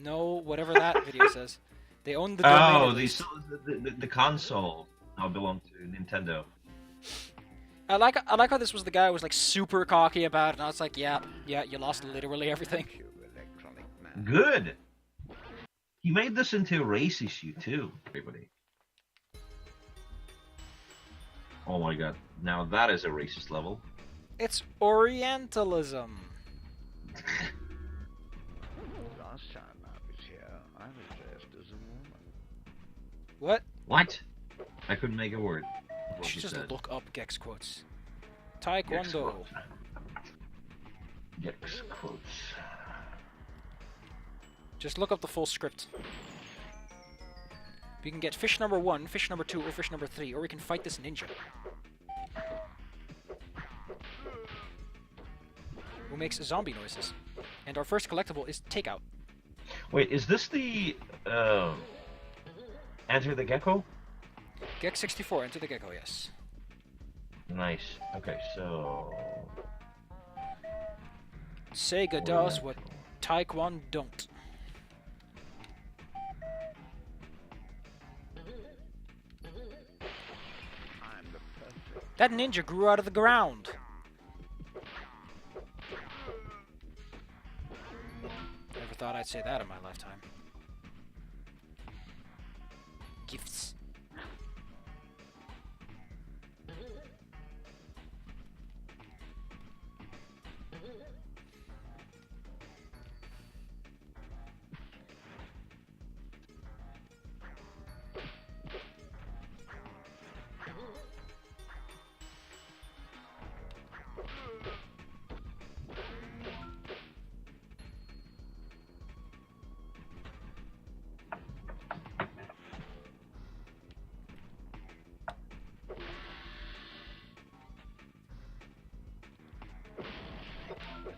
No, whatever that video says. They own the domain. Oh, the console now belong to Nintendo. I like how this was the guy who was like super cocky about it, and I was like, yeah, you lost literally everything. Good. He made this into a race issue too, everybody. Oh my god, now that is a racist level. It's Orientalism. Last time I was here, I was dressed as a woman. What? What? I couldn't make a word. You should just look up Gex quotes. Taekwondo. Gex quotes. Just look up the full script. We can get fish number 1, fish number 2, or fish number 3, or we can fight this ninja. Who makes zombie noises. And our first collectible is Takeout. Wait, is this the Enter the Gecko? Gex 64, Enter the Gecko, yes. Nice. Okay, so Sega does what Taekwondo don't. That ninja grew out of the ground. Never thought I'd say that in my lifetime. Gifts.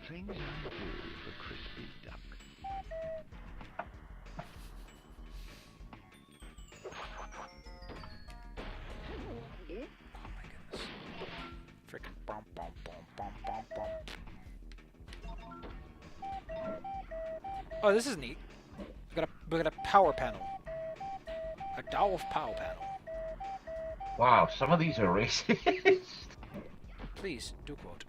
Things I do for crispy duck. Oh my goodness. Frickin' bum bum bum bum bum bum. Oh, this is neat. We got a power panel. A Dow of Pow panel. wow, some of these are racist. Please, do quote.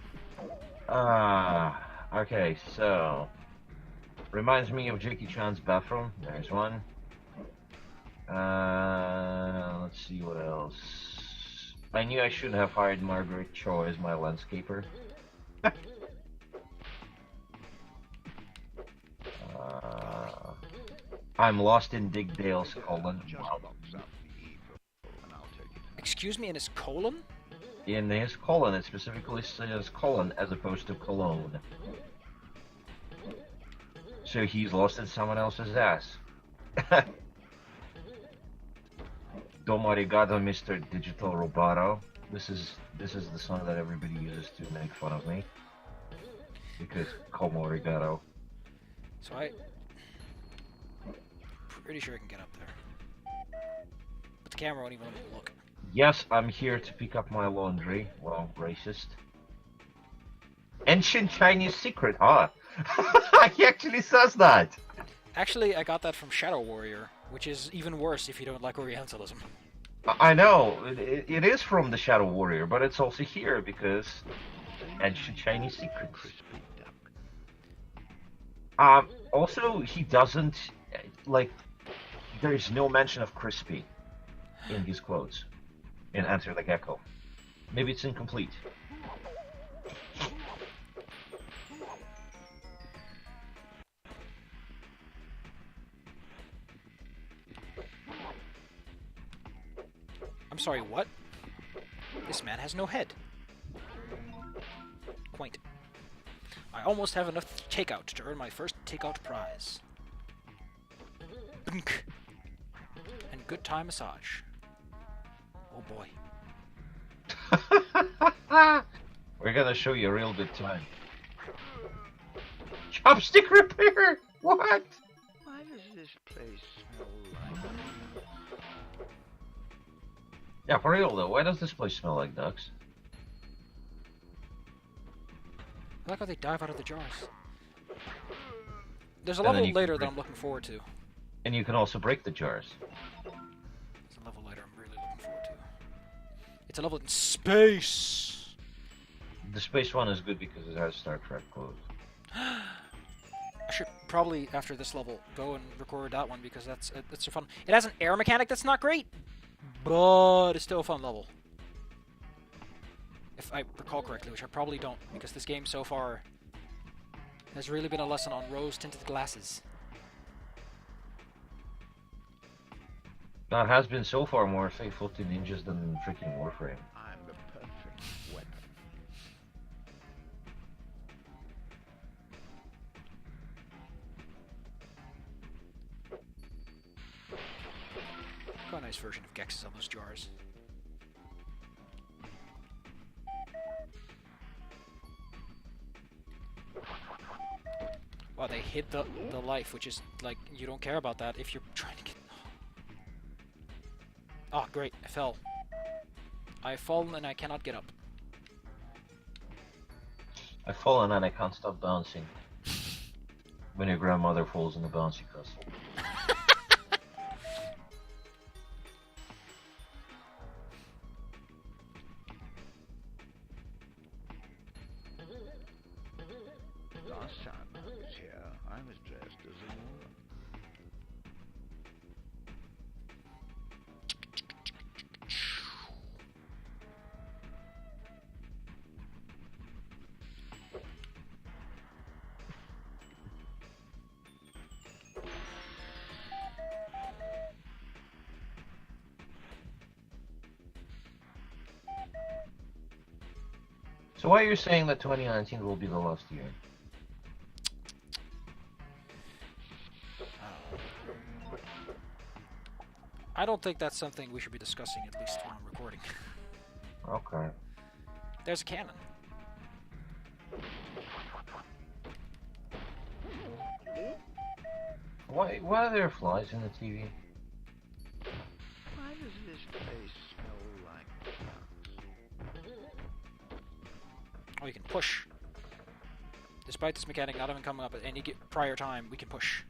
Okay, so reminds me of Jackie Chan's bathroom. There's one. Let's see what else. I knew I should have hired Margaret Cho as my landscaper. I'm lost in Dig Dale's colon. Wow. Excuse me, in his colon? In his colon, it specifically says colon as opposed to cologne. So he's lost in someone else's ass. Domo arigato, Mr. Digital Roboto. This is the song that everybody uses to make fun of me. Because como arigato. So pretty sure I can get up there. But the camera won't even let me look. Yes, I'm here to pick up my laundry. Well, racist. Ancient Chinese secret, huh? He actually says that! Actually, I got that from Shadow Warrior, which is even worse if you don't like Orientalism. I know, it is from the Shadow Warrior, but it's also here because Ancient Chinese secret. Also, he doesn't, like, there's no mention of crispy in his quotes. In Enter the Gecko. Maybe it's incomplete. I'm sorry, what? This man has no head. Quaint. I almost have enough takeout to earn my first takeout prize. Bunk. And good time massage. Oh boy. We're gonna show you a real good time. Chopstick repair! What? Why does this place smell like? Yeah, for real though, why does this place smell like ducks? I like how they dive out of the jars. There's a And then level you can later that break- I'm looking forward to. And you can also break the jars. There's a level later I'm really looking forward to. It's a level in space. The space one is good because it has Star Trek clothes. I should probably, after this level, go and record that one because that's so fun. It has an air mechanic that's not great, but it's still a fun level. If I recall correctly, which I probably don't, because this game so far has really been a lesson on rose-tinted glasses. That has been so far more faithful to ninjas than freaking Warframe. I'm the perfect weapon. Got a nice version of Gex's on those jars. Wow, they hid the life, which is, like, you don't care about that if you're trying to get... Oh, great, I fell. I've fallen and I cannot get up. I've fallen and I can't stop bouncing. When your grandmother falls in the bouncy castle. Last time I was here, I was dressed as a woman. So why are you saying that 2019 will be the last year? I don't think that's something we should be discussing, at least when I'm recording. Okay. There's a cannon. Why are there flies in the TV? Why does this place smell like ducks? Oh, you can push. Despite this mechanic not even coming up at any prior time, we can push.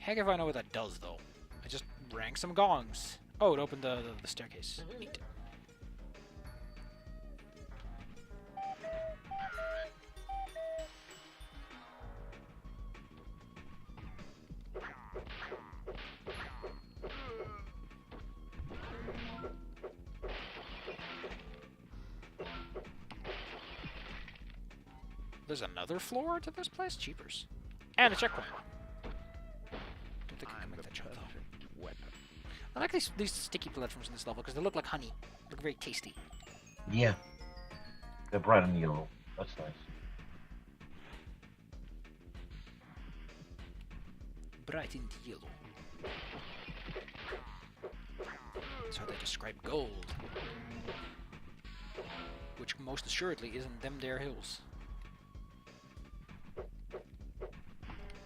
Heck if I know what that does, though. I just rang some gongs. Oh, it opened the staircase. Neat. There's another floor to this place? Cheapers. And a checkpoint. Don't think I can I'm make the that jump, though. perfect weapon. I like these sticky platforms in this level because they look like honey. Look very tasty. Yeah. They're bright and yellow. That's nice. Bright and yellow. That's how they describe gold. Which most assuredly isn't them there hills.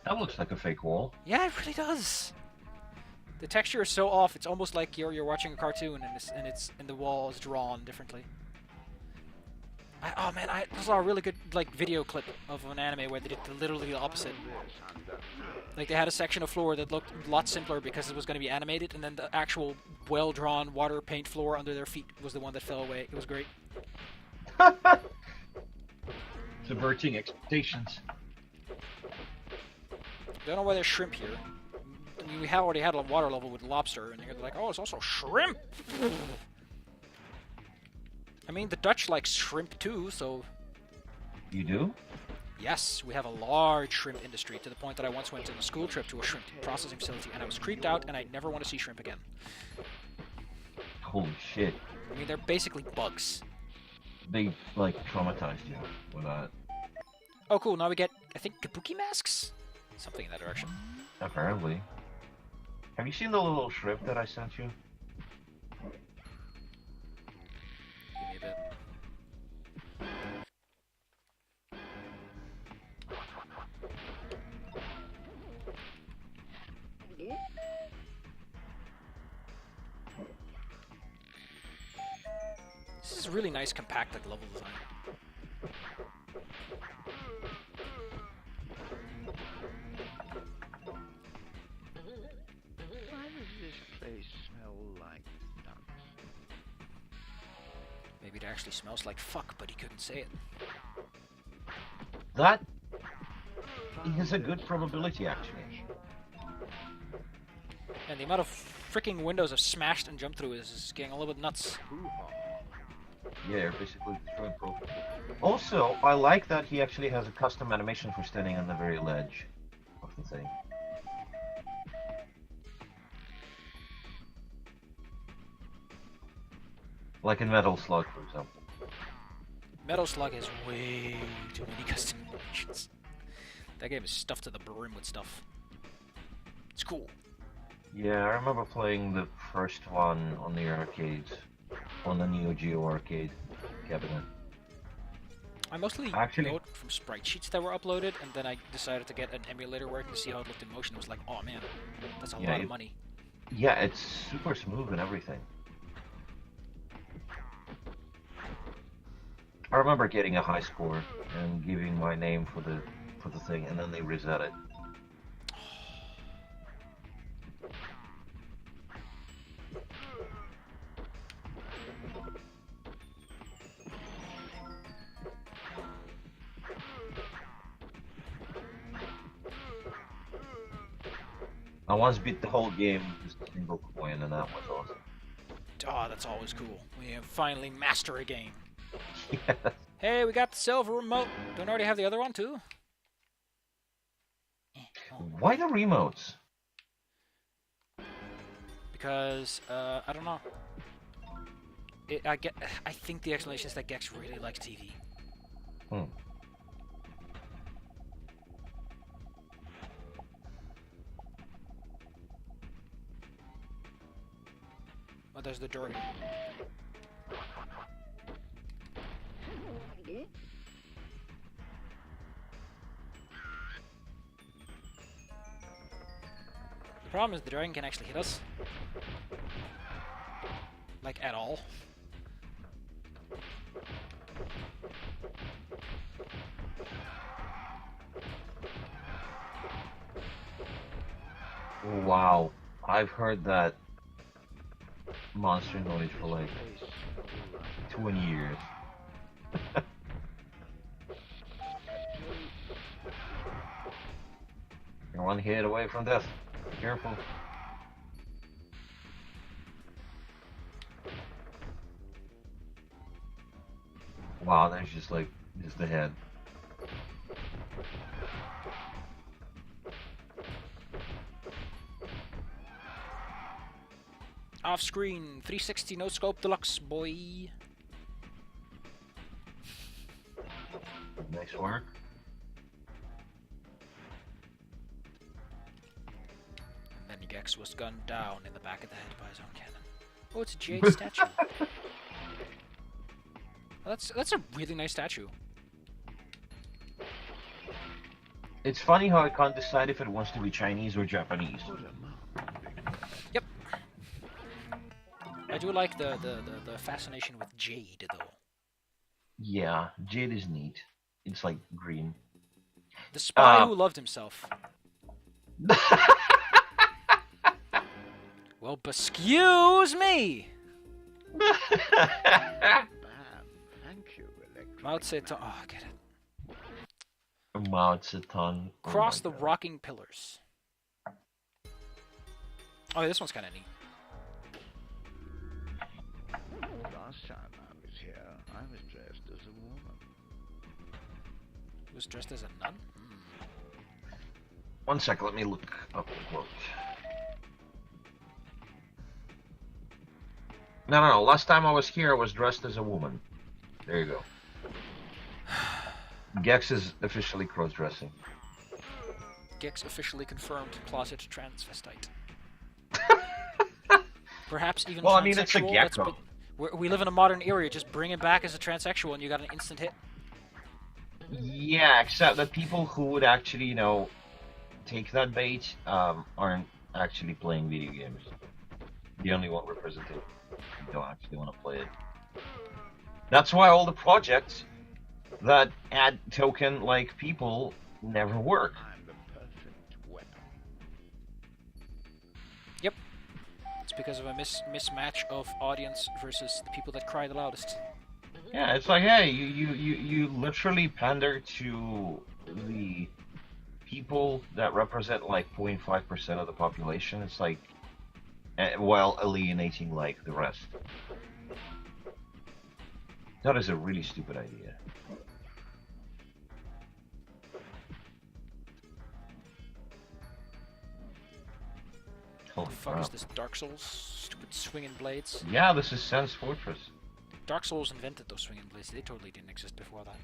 That looks like a fake wall. Yeah, it really does. The texture is so off. It's almost like you're watching a cartoon and the wall is drawn differently. Oh man, I saw a really good video clip of an anime where they did literally the opposite. Like they had a section of floor that looked a lot simpler because it was going to be animated, and then the actual well-drawn water paint floor under their feet was the one that fell away. It was great. Subverting expectations. Don't know why there's shrimp here. I mean, we have already had a water level with lobster, and you're like, oh, it's also shrimp. I mean, the Dutch like shrimp too, so You do? yes, we have a large shrimp industry to the point that I once went on a school trip to a shrimp processing facility, and I was creeped out, and I never want to see shrimp again. Holy shit. I mean, they're basically bugs. They, like, traumatized you with that. Oh, cool. Now we get, I think, kabuki masks? Something in that direction. Apparently. Have you seen the little shrimp that I sent you? Give me a bit. This is really nice, compact, like, level design. Why does this place smell like nuts? Maybe it actually smells like fuck, but he couldn't say it. That is a good probability, actually. And the amount of freaking windows I've smashed and jumped through is getting a little bit nuts. Yeah, you're basically destroying profile. Also, I like that he actually has a custom animation for standing on the very ledge of the thing. Like in Metal Slug, for example. Metal Slug has way too many customizations. That game is stuffed to the brim with stuff. It's cool. Yeah, I remember playing the first one on the arcades, on the Neo Geo arcade cabinet. I mostly Actually- wrote from sprite sheets that were uploaded, and then I decided to get an emulator working to see how it looked in motion. It was like, oh man, that's a Yeah, lot of money. Yeah, it's super smooth and everything. I remember getting a high score and giving my name for the thing, and then they reset it. I once beat the whole game with just a single coin, and that was awesome. Oh, that's always cool. We finally master a game. Yes. Hey, we got the silver remote. Don't I already have the other one too? Why the remotes? Because I don't know. I think the explanation is that Gex really likes TV. Hmm. Oh, there's the door. The problem is the dragon can actually hit us. Like, at all. Wow, I've heard that monster noise for like 20 years. You're one hit away from death. Be careful. Wow, there's just like, just the head. Off screen, 360 no scope deluxe, boy. Nice work. And then Gex was gunned down in the back of the head by his own cannon. Oh, it's a jade statue. Well, that's a really nice statue. It's funny how I can't decide if it wants to be Chinese or Japanese. Yep. I do like the fascination with jade, though. Yeah, jade is neat. It's like green. The spy who loved himself. Well, excuse me! Bam. Thank you, electric. Mao Zedong. Oh, I get it. Mao Zedong. Oh Cross my the God. rocking pillars. Oh, this one's kind of neat. Last time I was here, I was dressed as a woman. He was dressed as a nun? One sec, let me look up the quote. No. Last time I was here, I was dressed as a woman. There you go. Gex is officially cross-dressing. Gex officially confirmed closet transvestite. Perhaps even Well, transsexual. I mean, it's a gecko. We live in a modern era. Just bring it back as a transsexual and you got an instant hit. Yeah, except that people who would actually, take that bait aren't actually playing video games. The only one representative don't actually want to play it. That's why all the projects that add token-like people never work. I'm the perfect weapon. Yep. It's because of a mismatch of audience versus the people that cry the loudest. Yeah, it's like, hey, you literally pander to the people that represent like 0.5% of the population. It's like, while alienating like the rest. That is a really stupid idea. Holy The fuck crap. is this Dark Souls? Stupid swinging blades. Yeah, this is Sans Fortress. Dark Souls invented those swinging blades. They totally didn't exist before that.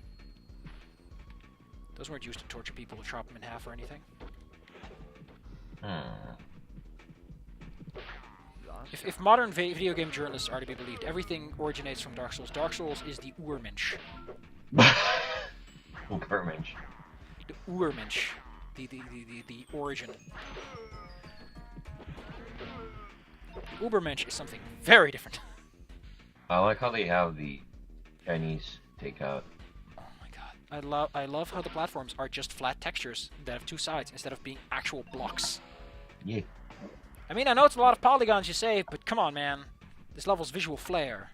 Those weren't used to torture people or chop them in half or anything. If modern video game journalists are to be believed, everything originates from Dark Souls. Dark Souls is the Urmensch. Ubermensch. The Urmensch. The origin. Ubermensch is something very different. I like how they have the Chinese takeout. Oh my god. I love how the platforms are just flat textures that have two sides instead of being actual blocks. Yeah. I mean, I know it's a lot of polygons you say, but come on, man. This level's visual flair.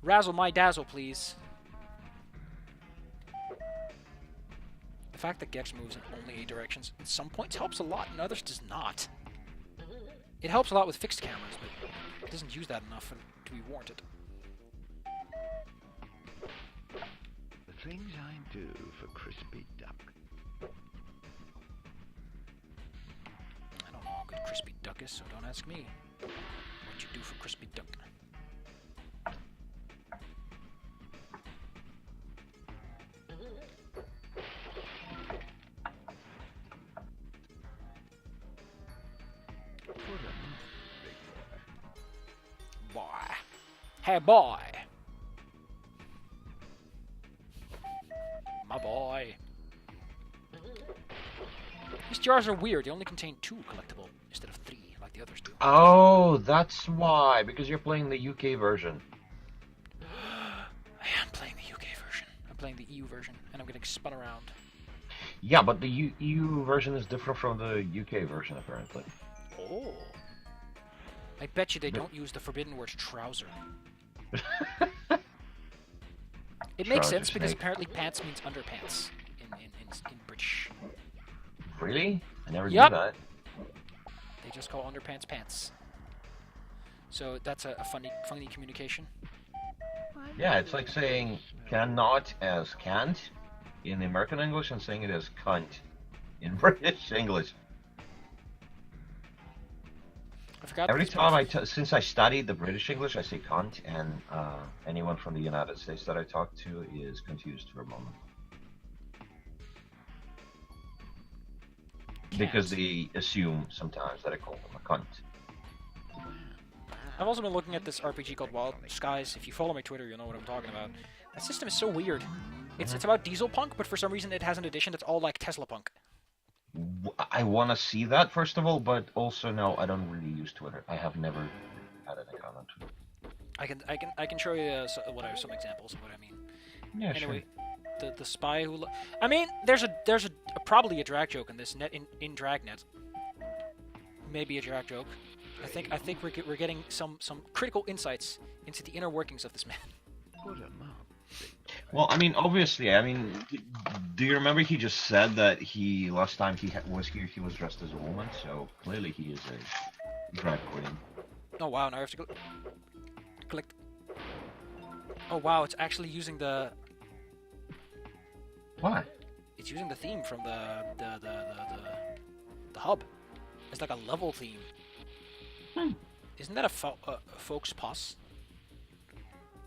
Razzle my dazzle, please. The fact that Gex moves in only 8 directions in some points helps a lot, in others does not. It helps a lot with fixed cameras, but it doesn't use that enough to be warranted. The things I do for crispy duck. I don't know how good crispy duck is, so don't ask me what you do for crispy duck. Boy. Hey, boy. My boy. These jars are weird. They only contain 2 collectible instead of 3, like the others do. Oh, that's why. Because you're playing the UK version. I am playing the UK version. I'm playing the EU version, and I'm getting spun around. Yeah, but the EU version is different from the UK version, apparently. Oh. I bet you they don't use the forbidden word trouser. It makes Trouser sense because snake. apparently pants means underpants in British. Really? I never Yup. knew that. They just call underpants pants. So that's a funny communication. Yeah, it's like saying cannot as can't in American English and saying it as cunt in British English. I forgot. Every this time part. since I studied the British English, I say cunt, and anyone from the United States that I talk to is confused for a moment. Because they assume sometimes that I call them a cunt. I've also been looking at this RPG called Wild Skies. If you follow my Twitter, you'll know what I'm talking about. That system is so weird. It's about diesel punk, but for some reason it has an edition that's all like Tesla punk. I want to see that, first of all, but also, no, I don't really use Twitter. I have never had an account on Twitter. I can show you some examples of what I mean. Yeah, Anyway, sure. the spy who. I mean, there's probably a drag joke in this in Dragnet. Maybe a drag joke. I think we're getting some critical insights into the inner workings of this man. Put 'em up. Well, I mean, obviously, I mean, do you remember he just said that last time he was here, he was dressed as a woman, so clearly he is a drag queen. Oh wow! Now I have to click. Oh wow! It's actually using the. What? It's using the theme from the hub. It's like a level theme. Isn't that a folks pass?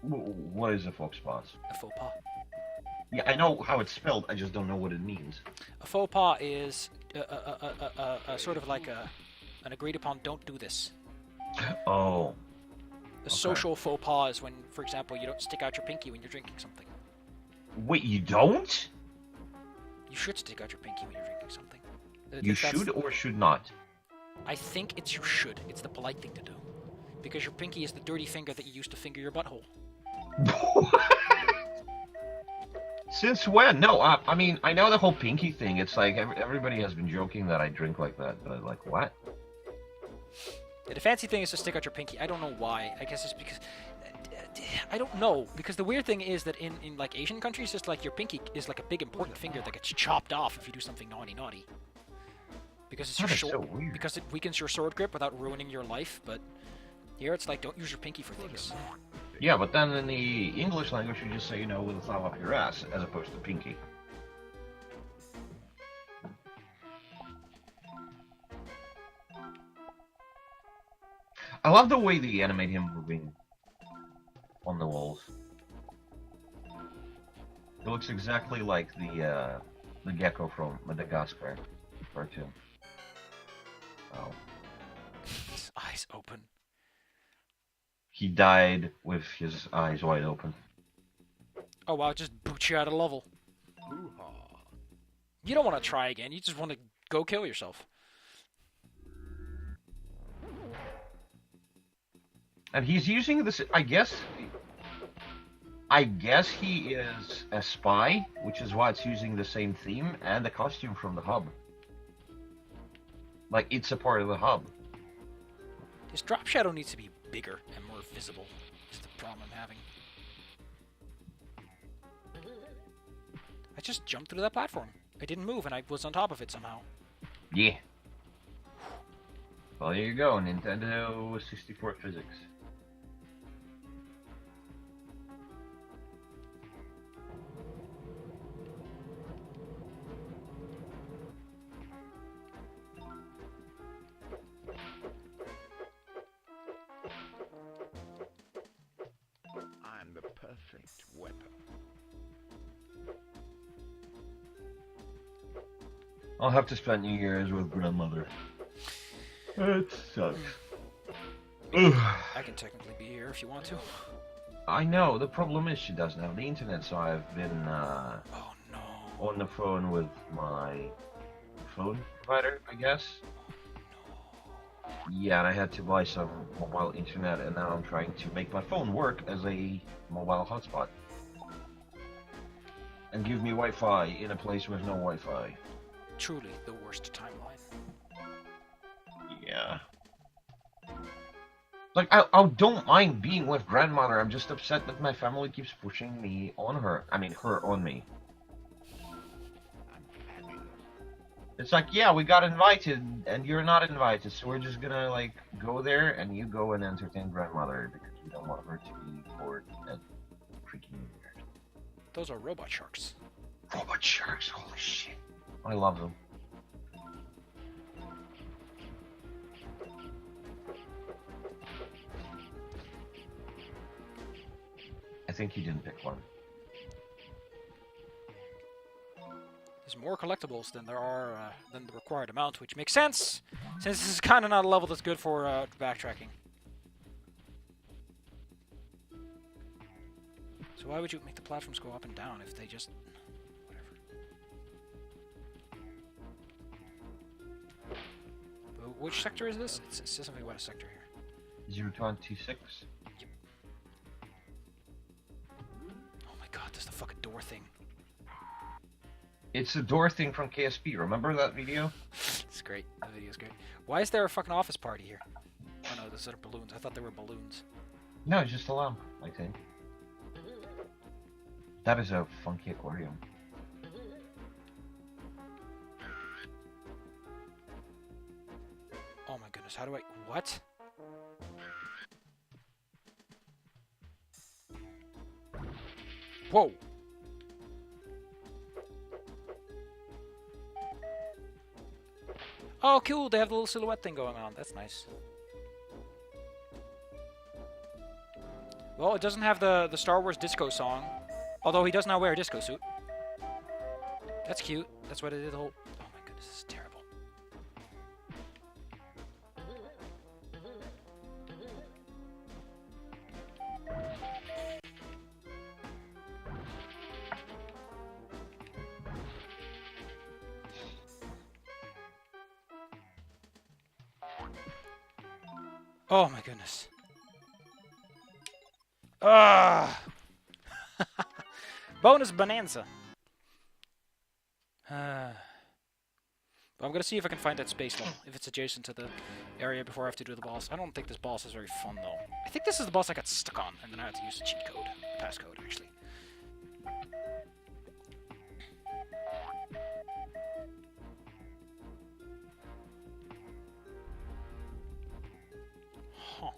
What is a faux pas? A faux pas. Yeah, I know how it's spelled, I just don't know what it means. A faux pas is a sort of like an agreed upon don't do this. Oh. A social faux pas is when, for example, you don't stick out your pinky when you're drinking something. Wait, you don't? You should stick out your pinky when you're drinking something. You should or should not? I think it's you should. It's the polite thing to do. Because your pinky is the dirty finger that you use to finger your butthole. Since when? No, I mean, I know the whole pinky thing. It's like everybody has been joking that I drink like that, but I'm like, what? Yeah, the fancy thing is to stick out your pinky. I don't know why. I guess it's because... I don't know, because the weird thing is that in like Asian countries, just like your pinky is like a big important finger that gets chopped off if you do something naughty. Because it's your sword, because it weakens your sword grip without ruining your life. But here it's like, don't use your pinky for things. Yeah, but then in the English language, you just say, with the thumb up your ass, as opposed to pinky. I love the way they animate him moving on the walls. It looks exactly like the gecko from Madagascar cartoon. Oh. His eyes open. He died with his eyes wide open. Oh wow, just boot you out of level. You don't want to try again, you just want to go kill yourself. And he's using this, I guess he is a spy, which is why it's using the same theme and the costume from the hub. Like, it's a part of the hub. His drop shadow needs to be bigger and more visible, is the problem I'm having. I just jumped through that platform. I didn't move and I was on top of it somehow. Yeah. Well, there you go, Nintendo 64 physics. I'm the perfect weapon. I'll have to spend New Year's with grandmother. It sucks. I can technically be here if you want to. I know, the problem is she doesn't have the internet, so I've been Oh no. on the phone with my phone provider, I guess. Yeah, and I had to buy some mobile internet, and now I'm trying to make my phone work as a mobile hotspot. And give me Wi-Fi in a place with no Wi-Fi. Truly the worst timeline. Yeah. Like, I don't mind being with grandmother, I'm just upset that my family keeps pushing me on her. I mean, her on me. It's like, yeah, we got invited, and you're not invited, so we're just gonna, like, go there, and you go and entertain grandmother, because we don't want her to be bored at freaking New Year's. Those are robot sharks. Robot sharks, holy shit. I love them. I think you didn't pick one. There's more collectibles than there are than the required amount, which makes sense, since this is kind of not a level that's good for backtracking. So why would you make the platforms go up and down if they just... whatever. Which sector is this? It says something about a sector here. 026. Oh my god, there's the fucking door thing. It's the door thing from KSP, remember that video? It's great. The video's great. Why is there a fucking office party here? Oh no, those are balloons. I thought they were balloons. No, it's just a lamp, I think. That is a funky aquarium. Oh my goodness, how do I... what? Whoa! Oh, cool, they have the little silhouette thing going on. That's nice. Well, it doesn't have the Star Wars disco song. Although he does now wear a disco suit. That's cute. That's what it did the whole... oh my goodness, this is terrible. Oh my goodness. Ah! Bonus bonanza. I'm gonna see if I can find that space level, if it's adjacent to the area before I have to do the boss. I don't think this boss is very fun, though. I think this is the boss I got stuck on, and then I had to use the cheat code. Passcode, actually. Huh.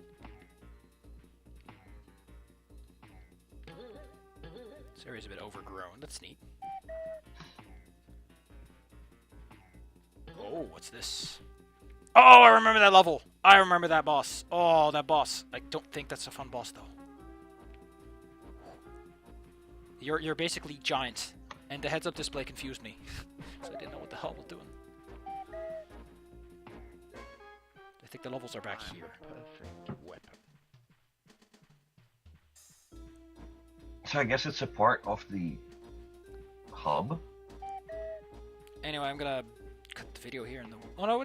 This area's a bit overgrown. That's neat. Oh, what's this? Oh, I remember that level. I remember that boss. Oh, that boss. I don't think that's a fun boss, though. You're basically giant, and the heads-up display confused me, so I didn't know what the hell I was doing. I think the levels are back here. Perfect weapon. So I guess it's a part of the hub. Anyway, I'm gonna cut the video here. Oh no,